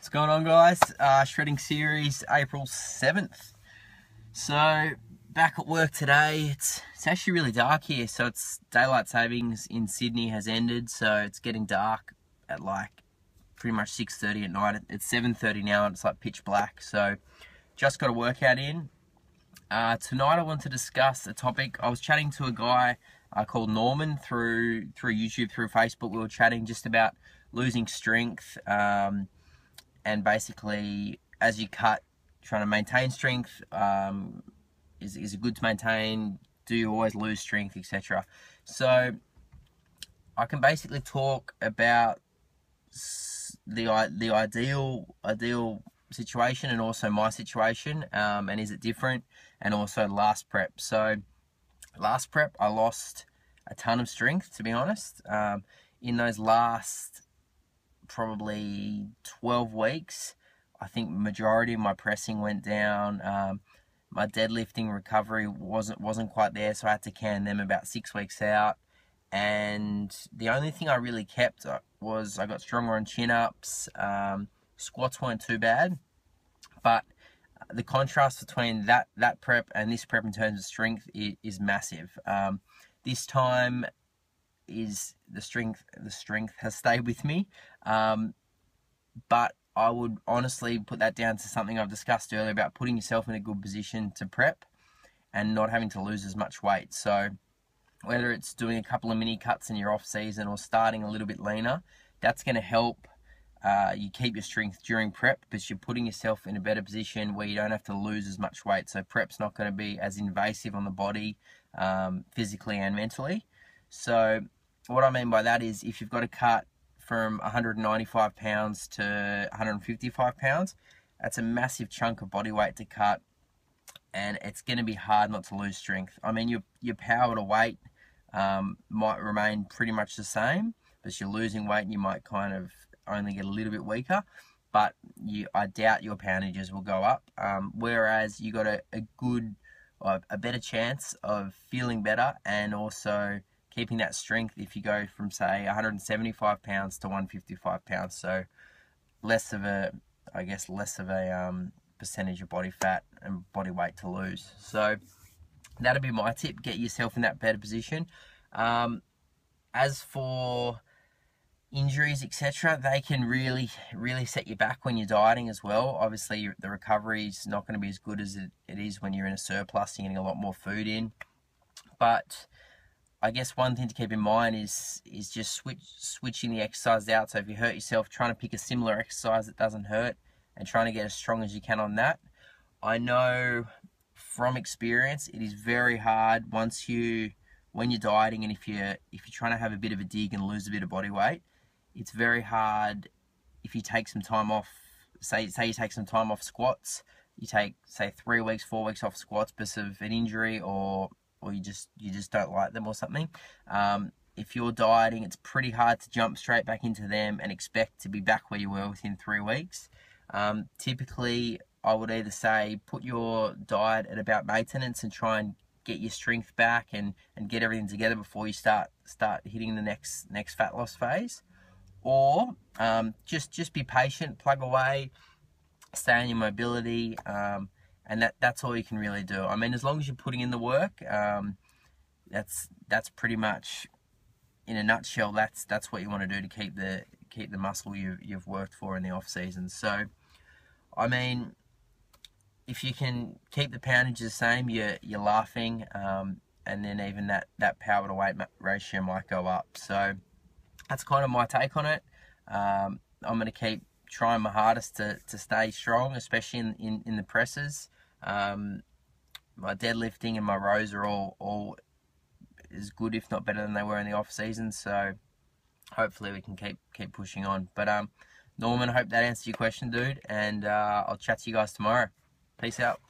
What's going on, guys? Shredding series, April 7th. So, back at work today. It's actually really dark here. So, it's daylight savings in Sydney has ended. So, it's getting dark at like pretty much 6:30 at night. It's 7:30 now and it's like pitch black. So, just got a workout in. Tonight I want to discuss a topic. I was chatting to a guy called Norman through YouTube, through Facebook. We were chatting just about losing strength. And basically, as you cut, trying to maintain strength, is it good to maintain? Do you always lose strength, etc.? So I can basically talk about the ideal situation and also my situation, and is it different, and also last prep. So last prep, I lost a ton of strength, to be honest. In those last probably 12 weeks, I think majority of my pressing went down. My deadlifting recovery wasn't quite there, so I had to can them about 6 weeks out. And the only thing I really kept was I got stronger on chin-ups. Squats weren't too bad, but the contrast between that prep and this prep in terms of strength is massive. This time is the strength has stayed with me, but I would honestly put that down to something I've discussed earlier about putting yourself in a good position to prep and not having to lose as much weight. So whether it's doing a couple of mini cuts in your off season or starting a little bit leaner, that's going to help you keep your strength during prep, because you're putting yourself in a better position where you don't have to lose as much weight. So prep's not going to be as invasive on the body, physically and mentally. So what I mean by that is, if you've got to cut from 195 pounds to 155 pounds, that's a massive chunk of body weight to cut, and it's going to be hard not to lose strength. I mean, your power to weight might remain pretty much the same, but you're losing weight and you might kind of only get a little bit weaker, but I doubt your poundages will go up. Whereas you got a better chance of feeling better and also keeping that strength if you go from, say, 175 pounds to 155 pounds. So less of a percentage of body fat and body weight to lose. So that'd be my tip: get yourself in that better position. As for injuries, etc., they can really set you back when you're dieting as well. Obviously, the recovery is not going to be as good as it is when you're in a surplus. You're getting a lot more food in. But I guess one thing to keep in mind is just switching the exercise out. So if you hurt yourself, trying to pick a similar exercise that doesn't hurt and trying to get as strong as you can on that. I know from experience it is very hard when you're dieting, and if you're trying to have a bit of a dig and lose a bit of body weight, it's very hard if you take some time off. Say you take some time off squats, you take, say, 3 weeks, 4 weeks off squats because of an injury, or you just don't like them or something. If you're dieting, it's pretty hard to jump straight back into them and expect to be back where you were within 3 weeks. Typically, I would either say put your diet at about maintenance and try and get your strength back and get everything together before you start hitting the next fat loss phase, or just be patient, plug away, stay on your mobility, and that's all you can really do. I mean, as long as you're putting in the work, that's pretty much, in a nutshell, that's what you want to do to keep the muscle you've worked for in the off season. So, I mean, if you can keep the poundage the same, you're laughing, and then even that power to weight ratio might go up. So that's kind of my take on it. I'm going to keep trying my hardest to stay strong, especially in the presses. My deadlifting and my rows are all as good, if not better, than they were in the off season. So hopefully we can keep pushing on. But Norman, I hope that answers your question, dude, and I'll chat to you guys tomorrow. Peace out.